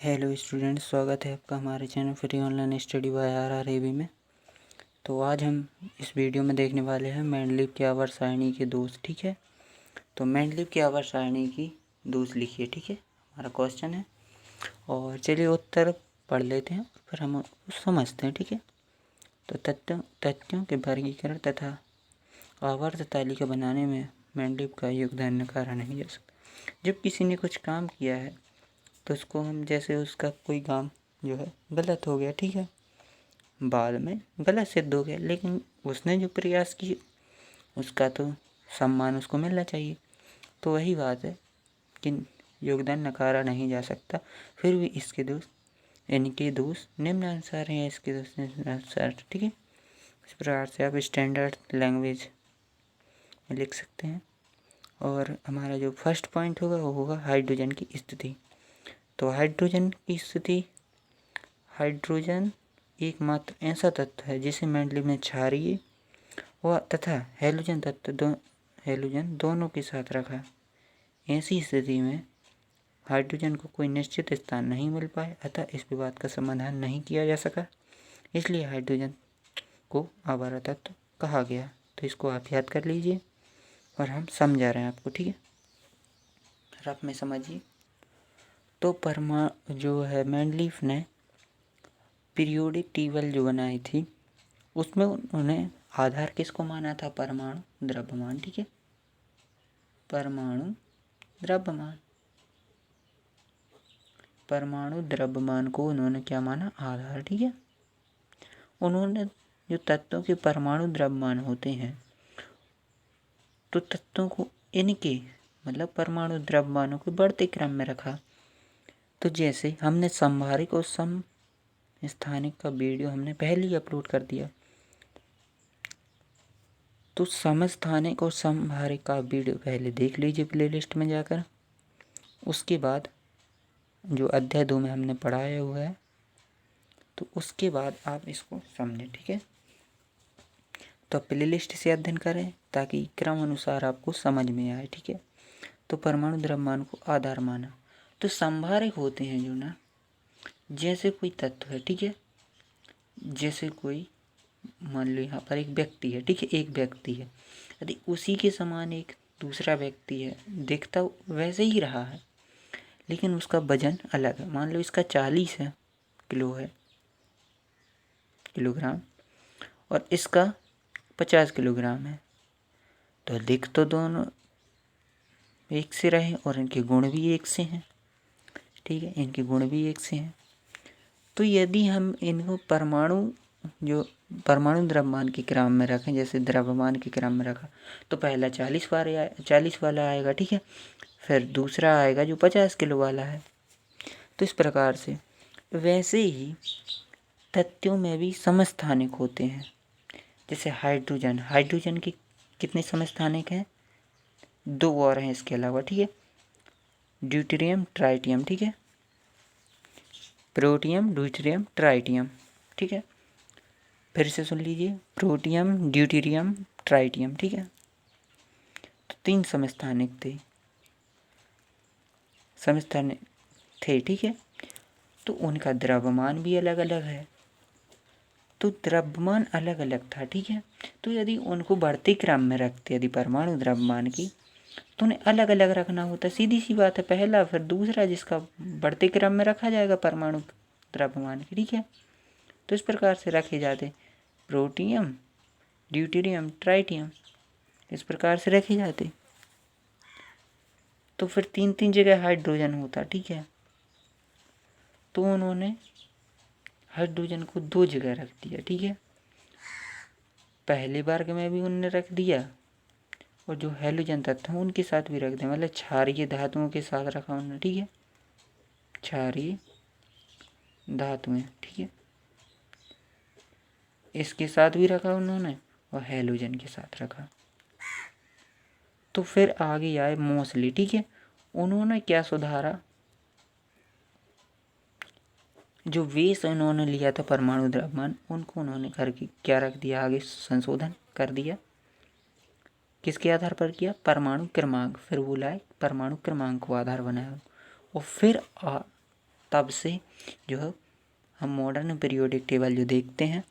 Hello students, स्वागत है आपका हमारे channel free online study bye RRAV में। तो आज हम इस वीडियो में देखने वाले हैं मेंडलीव की आवर्त सारणी के दोष। ठीक है, तो मेंडलीव की आवर्त सारणी की दोष लिखिए। ठीक है, हमारा क्वेश्चन है और चलिए उत्तर पढ़ लेते हैं और फिर हम समझते हैं। ठीक है, तो तथ्यों के वर्गीकरण तथा आवर्त तालिका बनाने में मेंडलीव का योगदान नकारा नहीं जा सकता। जब किसी ने कुछ काम किया है तो उसको हम जैसे उसका कोई काम जो है गलत हो गया, ठीक है, बाद में गलत सिद्ध हो गया, लेकिन उसने जो प्रयास किए उसका तो सम्मान उसको मिलना चाहिए। तो वही बात है कि योगदान नकारा नहीं जा सकता। फिर भी इसके दोष, इनके दोष निम्नानुसार हैं, इसके दोष निम्नानुसार। ठीक है, इस प्रकार से आप स्टैंडर्ड लैंग्वेज में लिख सकते हैं। और हमारा जो फर्स्ट पॉइंट होगा वो होगा हाइड्रोजन की स्थिति। तो हाइड्रोजन की स्थिति, हाइड्रोजन एकमात्र ऐसा तत्व है जिसे मेंडलीव ने क्षारीय व तथा हैलोजन तत्व हैलोजन दोनों के साथ रखा। ऐसी स्थिति में हाइड्रोजन को कोई निश्चित स्थान नहीं मिल पाया, अतः इस विवाद का समाधान नहीं किया जा सका, इसलिए हाइड्रोजन को आवारा तत्व कहा गया। तो इसको आप याद कर लीजिए और हम समझा रहे हैं आपको। ठीक है, रफ में समझिए। तो जो है मेंडलीव ने पीरियोडिक टेबल जो बनाई थी उसमें उन्होंने आधार किसको माना था? परमाणु द्रव्यमान। ठीक है, परमाणु द्रव्यमान, परमाणु द्रव्यमान को उन्होंने क्या माना? आधार। ठीक है, उन्होंने जो तत्वों के परमाणु द्रव्यमान होते हैं तो तत्वों को इनके मतलब परमाणु द्रव्यमानों को बढ़ते क्रम में रखा। तो जैसे हमने संभारिक और समस्थानिक का वीडियो हमने पहले ही अपलोड कर दिया, तो समस्थानिक और समभारिक का वीडियो पहले देख लीजिए प्लेलिस्ट में जाकर। उसके बाद जो अध्याय 2 में हमने पढ़ाया हुआ है तो उसके बाद आप इसको समझें। ठीक है, तो प्लेलिस्ट से अध्ययन करें ताकि क्रम अनुसार आपको समझ में आए। ठीक है, तो परमाणु द्रव्यमान को आधार माना। तो संभारिक होते हैं जो ना, जैसे कोई तत्व है, ठीक है, जैसे कोई मान लो यहाँ पर एक व्यक्ति है, ठीक है, एक व्यक्ति है, यदि उसी के समान एक दूसरा व्यक्ति है, दिखता वैसे ही रहा है लेकिन उसका वजन अलग है, मान लो इसका 40 है किलो है किलोग्राम और इसका 50 किलोग्राम है, तो दिख तो दोनों एक से रहे और इनके गुण भी एक से हैं। ठीक है, इनके गुण भी एक से हैं। तो यदि हम इनको जो परमाणु द्रव्यमान के क्रम में रखें, जैसे द्रव्यमान के क्रम में रखा तो पहला 40 वाला आएगा, ठीक है, फिर दूसरा आएगा जो 50 किलो वाला है। तो इस प्रकार से वैसे ही तत्वों में भी समस्थानिक होते हैं। जैसे हाइड्रोजन के कितने समस्थानिक हैं? 2 और हैं इसके अलावा। ठीक है, ड्यूटेरियम ट्राइटियम, ठीक है, प्रोटियम ड्यूटेरियम ट्राइटियम। ठीक है, फिर से सुन लीजिए, प्रोटियम ड्यूटेरियम ट्राइटियम। ठीक है, तो 3 समस्थानिक थे। ठीक है, तो उनका द्रव्यमान भी अलग अलग है। तो द्रव्यमान अलग अलग था। ठीक है, तो यदि उनको बढ़ते क्रम में रखते, यदि परमाणु द्रव्यमान की, तो उन्हें अलग अलग रखना होता। सीधी सी बात है, पहला फिर दूसरा, जिसका बढ़ते क्रम में रखा जाएगा परमाणु द्रव्यमान की। ठीक है, तो इस प्रकार से रखे जाते, प्रोटियम ड्यूटेरियम ट्राइटियम, इस प्रकार से रखे जाते। तो फिर 3 जगह हाइड्रोजन होता। ठीक है, तो उन्होंने हाइड्रोजन को 2 जगह रख दिया। ठीक है, पहले वर्ग में भी उन्होंने रख दिया और जो हैलोजन तत्व हैं उनके साथ भी रख दिया, मतलब क्षारीय धातुओं के साथ रखा उन्होंने। ठीक है, क्षारीय धातुएं, ठीक है, इसके साथ भी रखा उन्होंने और हैलोजन के साथ रखा। तो फिर आगे आए मोस्टली। ठीक है, उन्होंने क्या सुधारा? जो वेस उन्होंने लिया था परमाणु द्रव्यमान, उनको उन्होंने करके क्या रख दिया? आगे संशोधन कर दिया। किसके आधार पर किया? परमाणु क्रमांक। फिर बोला है परमाणु क्रमांक को आधार बनाया और फिर तब से जो है हम मॉडर्न पीरियोडिक टेबल जो देखते हैं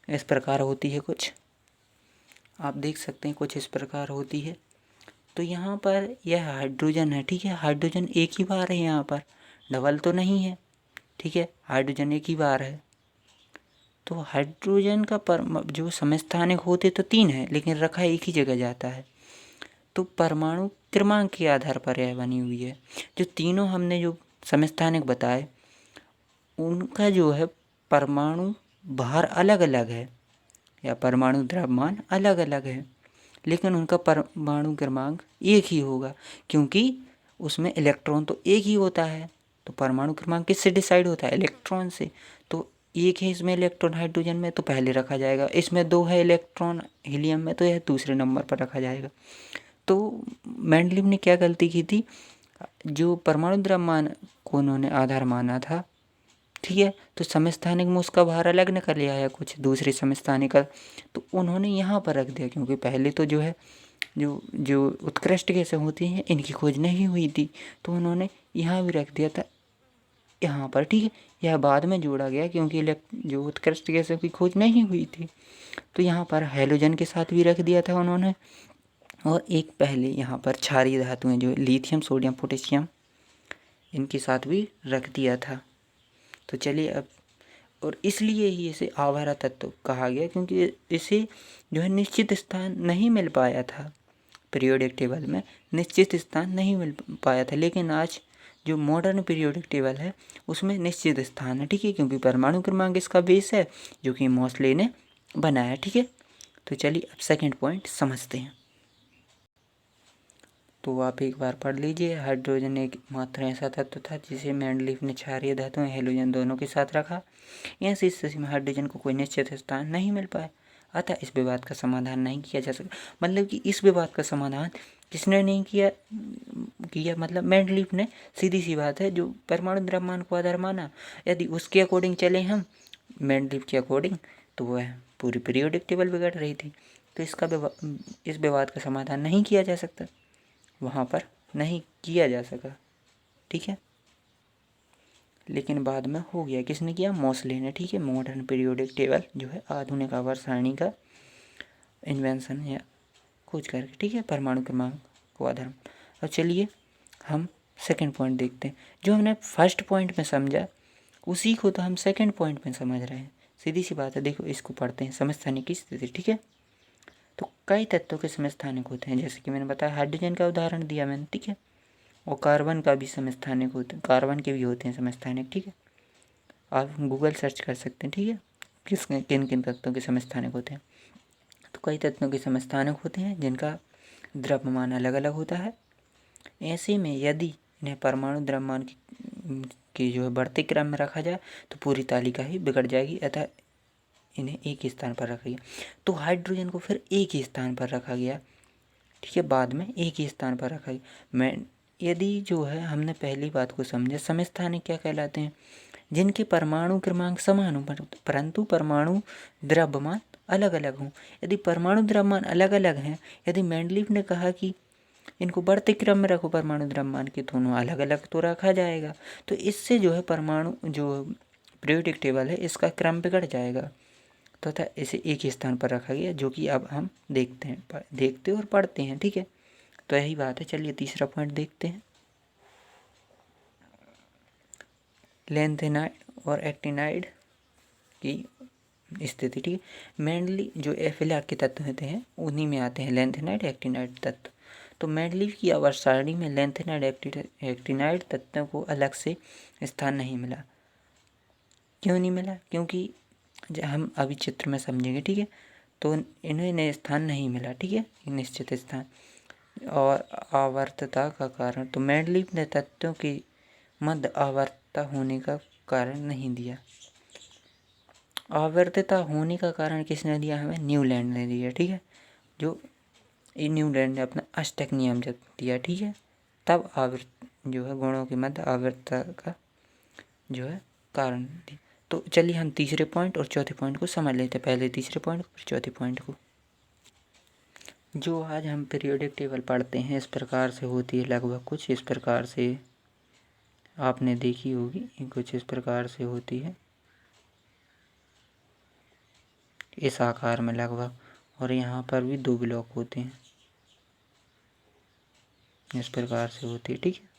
इस प्रकार होती है कुछ, आप देख सकते हैं कुछ इस प्रकार होती है। तो यहाँ पर यह हाइड्रोजन है, ठीक है, हाइड्रोजन एक ही बार है, यहाँ पर डबल तो नहीं है, ठीक है, हाइड्रोजन एक ही बार है। तो हाइड्रोजन का जो समस्थानिक होते तो 3 है, लेकिन रखा एक ही जगह जाता है। तो परमाणु क्रमांक के आधार पर यह बनी हुई है। जो तीनों हमने जो समस्थानिक बताए उनका जो है परमाणु भार अलग अलग है या परमाणु द्रव्यमान अलग अलग है, लेकिन उनका परमाणु क्रमांक एक ही होगा, क्योंकि उसमें इलेक्ट्रॉन तो एक ही होता है। तो परमाणु क्रमांक किससे डिसाइड होता है? इलेक्ट्रॉन से। तो एक है इसमें इलेक्ट्रॉन हाइड्रोजन में, तो पहले रखा जाएगा। इसमें 2 है इलेक्ट्रॉन हीलियम में, तो यह दूसरे नंबर पर रखा जाएगा। तो मेंडलीव ने क्या गलती की थी, जो परमाणु द्रव्यमान को उन्होंने आधार माना था, ठीक है, तो समस्थानिक में उसका भार अलग निकल आया कुछ दूसरे समस्थानिक का, तो उन्होंने यहाँ पर रख दिया, क्योंकि पहले तो जो है जो उत्कृष्ट गैसें होती हैं इनकी खोज नहीं हुई थी, तो उन्होंने यहाँ भी रख दिया था यहाँ पर, ठीक है। यह बाद में जोड़ा गया क्योंकि जो उत्कृष्ट गैसों की खोज नहीं हुई थी, तो यहाँ पर हैलोजन के साथ भी रख दिया था उन्होंने। और एक पहले यहाँ पर क्षारीय धातुएं जो लिथियम, सोडियम, पोटेशियम, इनके साथ भी रख दिया था। तो चलिए अब, और इसलिए ही इसे आवारा तत्व कहा गया, क्योंकि इसे जो है निश्चित स्थान नहीं मिल पाया था, पीरियोडिक टेबल में निश्चित स्थान नहीं मिल पाया था। लेकिन आज जो मॉडर्न पीरियोडिक टेबल है उसमें निश्चित स्थान है, ठीक है, क्योंकि परमाणु क्रमांक इसका बेस है जो कि मोस्ले ने बनाया, ठीक है। तो चलिए अब सेकंड पॉइंट समझते हैं। तो आप एक बार पढ़ लीजिए। हाइड्रोजन एक मात्र ऐसा तत्व था जिसे मेंडलीफ ने क्षारीय धातुएं हैलोजन दोनों के साथ रखा। ऐसी स्थिति में हाइड्रोजन को कोई निश्चित स्थान नहीं मिल पाया, अतः इस विवाद का समाधान नहीं किया जा सकता। मतलब कि इस विवाद का समाधान किसने नहीं किया मतलब मेंडलीफ ने। सीधी सी बात है, जो परमाणु द्रव्यमान को आधार माना, यदि उसके अकॉर्डिंग चले हम, मेंडलीफ के अकॉर्डिंग, तो वह पूरी पीरियोडिक टेबल बिगड़ रही थी। तो इस विवाद का समाधान नहीं किया जा सकता, वहाँ पर नहीं किया जा सका, ठीक है। लेकिन बाद में हो गया, किसने किया? मोस्ले ने, ठीक है। मॉडर्न पीरियोडिक टेबल जो है आधुनिक आवर्त सारणी का इन्वेंशन या खोज करके, ठीक है, परमाणु क्रमांक को आधार। अब चलिए हम सेकंड पॉइंट देखते हैं। जो हमने फर्स्ट पॉइंट में समझा उसी को तो हम सेकंड पॉइंट में समझ रहे हैं। सीधी सी बात है, देखो इसको पढ़ते हैं। समस्थानिक की स्थिति, ठीक है। तो कई तत्वों के समस्थानिक होते हैं, जैसे कि मैंने बताया, हाइड्रोजन का उदाहरण दिया मैंने, ठीक है। और कार्बन का भी समस्थानिक होते हैं, कार्बन के भी होते हैं समस्थानिक, ठीक है। आप गूगल सर्च कर सकते हैं, ठीक है, किन किन तत्वों के समस्थानिक होते हैं। तो कई तत्वों के समस्थानिक होते हैं जिनका द्रव्यमान अलग अलग होता है। ऐसे में यदि इन्हें परमाणु द्रव्यमान की जो है बढ़ते क्रम में रखा जाए तो पूरी तालिका ही बिगड़ जाएगी, अतः इन्हें एक ही स्थान पर रखा गया। तो हाइड्रोजन को फिर एक ही स्थान पर रखा गया, ठीक है, बाद में एक ही स्थान पर रखा गया। मैं यदि जो है हमने पहली बात को समझा, समस्थानिक क्या कहलाते हैं? जिनके परमाणु क्रमांक समान हो परंतु परमाणु द्रव्यमान अलग अलग हों। यदि परमाणु द्रव्यमान अलग अलग हैं, यदि मेंडलीफ ने कहा कि इनको बढ़ते क्रम में रखो परमाणु द्रव्यमान के, दोनों अलग अलग तो रखा जाएगा। तो इससे जो है परमाणु जो पीरियोडिक टेबल है इसका क्रम बिगड़ जाएगा, तथा तो इसे एक ही स्थान पर रखा गया, जो कि अब हम देखते और पढ़ते हैं, ठीक है। तो यही बात है। चलिए तीसरा पॉइंट देखते हैं, लैंथेनाइड और एक्टिनाइड की स्थिति, ठीक है। मेंडली जो एफिलाक के तत्व होते हैं उन्हीं में आते हैं लैंथेनाइड, एक्टिनाइड तत्व। तो मेंडलीव की आवर्त सारणी में लैंथेनाइड, एक्टिनाइड तत्वों को अलग से स्थान नहीं मिला। क्यों नहीं मिला? क्योंकि जब हम अभी चित्र में समझेंगे, ठीक है, तो इन्हें स्थान नहीं मिला, ठीक है, निश्चित स्थान। और आवर्तता का कारण, तो मेंडलीव ने तत्वों की मध्य आवर्तता होने का कारण नहीं दिया। आवर्तता होने का कारण किसने दिया? हमें न्यूलैंड ने दिया, ठीक है। जो न्यूलैंड ने अपना अष्टक नियम जब दिया, ठीक है, तब आवर्त जो है गुणों के मध्य आवर्तता का जो है कारण दिया। तो चलिए हम तीसरे पॉइंट और चौथे पॉइंट को समझ लेते हैं। पहले तीसरे पॉइंट और चौथे पॉइंट को। जो आज हम पीरियोडिक टेबल पढ़ते हैं इस प्रकार से होती है, लगभग कुछ इस प्रकार से आपने देखी होगी, कुछ इस प्रकार से होती है, इस आकार में लगभग, और यहाँ पर भी 2 ब्लॉक होते हैं, इस प्रकार से होती है। ठीक है,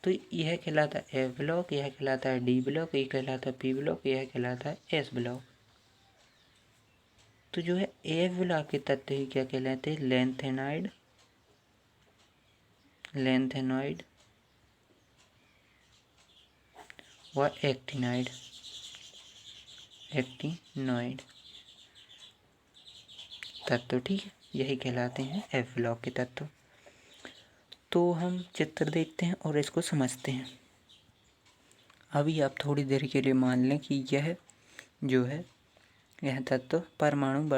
तो यह कहलाता है F ब्लॉक, यह कहलाता है D ब्लॉक, यह कहलाता है P ब्लॉक, यह कहलाता है S ब्लॉक। तो जो है F ब्लॉक के तत्व ही क्या कहलाते हैं? लेंथेनॉइड, लेंथेनॉइड व एक्टिनॉइड, एक्टिनॉइड तत्व। ठीक है, यही कहलाते हैं F ब्लॉक के तत्व। तो हम चित्र देखते हैं और इसको समझते हैं। अभी आप थोड़ी देर के लिए मान लें कि यह जो है यह तत्व परमाणु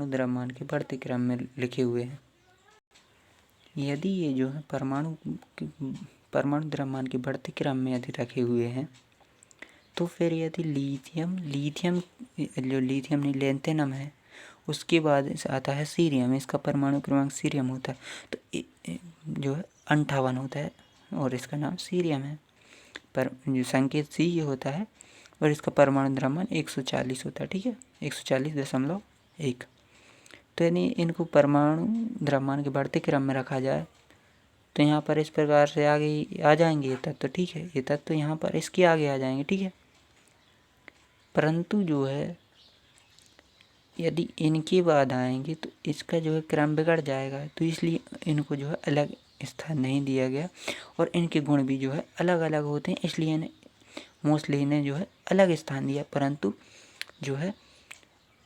द्रव्यमान के बढ़ते क्रम में लिखे हुए हैं। यदि ये जो है परमाणु द्रव्यमान के बढ़ते क्रम में यदि रखे हुए हैं, तो फिर यदि लिथियम नहीं, लेंथेनम है, उसके बाद आता है सीरियम, इसका परमाणु क्रमांक सीरियम होता है, तो जो है 58 होता है और इसका नाम सीरियम है। पर जो संकेत सी ये होता है और इसका परमाणु द्रव्यमान 140 होता है। ठीक है, 140.1। तो यानी इनको परमाणु द्रव्यमान के बढ़ते क्रम में रखा जाए तो यहाँ पर इस प्रकार से आगे आ जाएंगे ये तत्व। ठीक है, ये तत्व यहाँ पर इसके आगे आ जाएंगे। ठीक है, परंतु जो है यदि इनके बाद आएंगे तो इसका जो है क्रम बिगड़ जाएगा, तो इसलिए इनको जो है अलग स्थान नहीं दिया गया, और इनके गुण भी जो है अलग अलग होते हैं, इसलिए इन्हें मोस्टली इन्हें जो है अलग स्थान दिया, परंतु जो है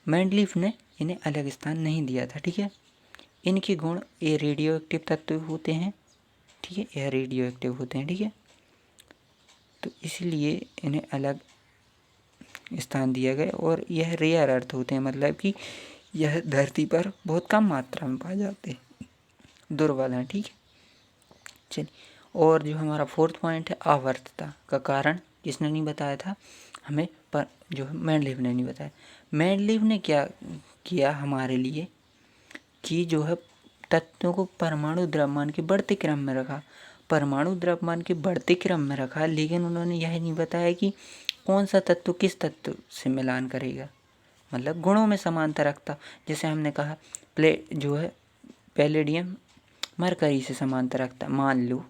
मेंडलीफ ने इन्हें अलग स्थान नहीं दिया था। ठीक है, इनके गुण ये रेडियो एक्टिव तत्व होते हैं। ठीक है, यह रेडियो एक्टिव होते हैं। ठीक है, तो इसलिए इन्हें अलग स्थान दिया गया, और यह रेयर अर्थ होते हैं, मतलब कि यह धरती पर बहुत कम मात्रा में पाए जाते हैं, दुर्लभ हैं। ठीक है, चलिए, और जो हमारा 4th पॉइंट है आवर्तता का कारण किसने नहीं बताया था हमें, पर जो है मेंडलीफ ने नहीं बताया। मेंडलीफ ने क्या किया हमारे लिए कि जो है तत्वों को परमाणु द्रव्यमान के बढ़ते क्रम में रखा, परमाणु द्रव्यमान के बढ़ते क्रम में रखा, लेकिन उन्होंने यह नहीं बताया कि कौन सा तत्व किस तत्व से मिलान करेगा, मतलब गुणों में समानता रखता। जैसे हमने कहा जो है पैलेडियम मरकरी से समानता रखता, मान लो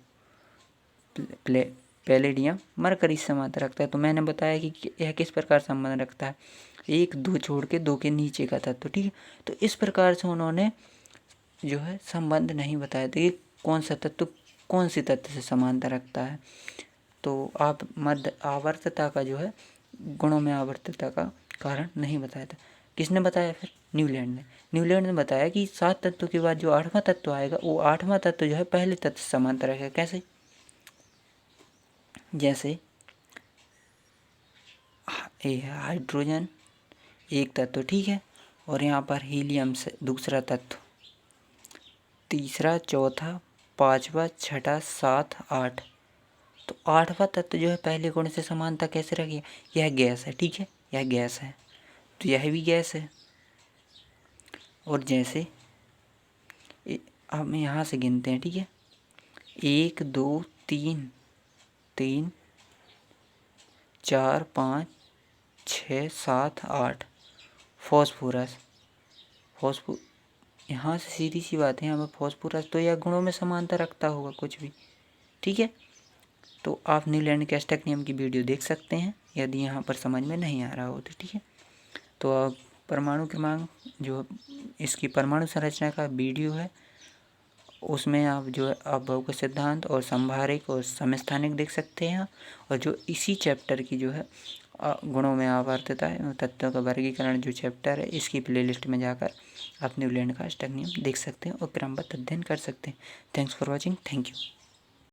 पैलेडियम मरकरी से समानता रखता है, तो मैंने बताया कि यह किस प्रकार संबंध रखता है, 1 2 छोड़ के 2 के नीचे का तत्व। ठीक है, तो इस प्रकार से उन्होंने जो है संबंध नहीं बताया था कि कौन सा तत्व कौन से तत्व से समानता रखता है। तो आप मध्य आवर्तता का जो है गुणों में आवर्तता का कारण नहीं बताया था। किसने बताया फिर? न्यूलैंड ने बताया कि 7 तत्वों के बाद जो 8वां तत्व आएगा, वो 8वां तत्व जो है पहले तत्व से समांतर रहेगा। कैसे? जैसे हाइड्रोजन एक तत्व, ठीक है, और यहाँ पर हीलियम से दूसरा तत्व, तीसरा, चौथा, 5वां, 6ठा, 7, 8, तो 8वां तत्व जो है पहले गुण से समानता कैसे रखिए? यह गैस है। ठीक है, यह गैस है, तो यह भी गैस है। और जैसे हम यहाँ से गिनते हैं, ठीक है, 1 2 3 3 4 5 6 7 8 फॉस्फोरस यहाँ से सीधी सी बात है, यहाँ पर फॉस्फोरस तो यह गुणों में समानता रखता होगा कुछ भी। ठीक है, तो आप न्यूलैंड के अष्टक नियम की वीडियो देख सकते हैं यदि यहाँ पर समझ में नहीं आ रहा हो तो। ठीक है, तो आप परमाणु क्रमांक जो इसकी परमाणु संरचना का वीडियो है उसमें आप जो है अपभव का सिद्धांत और संभारिक और समस्थानिक देख सकते हैं, और जो इसी चैप्टर की जो है गुणों में आवर्तता है तत्वों का वर्गीकरण जो चैप्टर है, इसकी प्लेलिस्ट में जाकर आप न्यूलैंड का अष्टक नियम देख सकते हैं और क्रमबद्ध अध्ययन कर सकते हैं। Thanks for watching, thank you.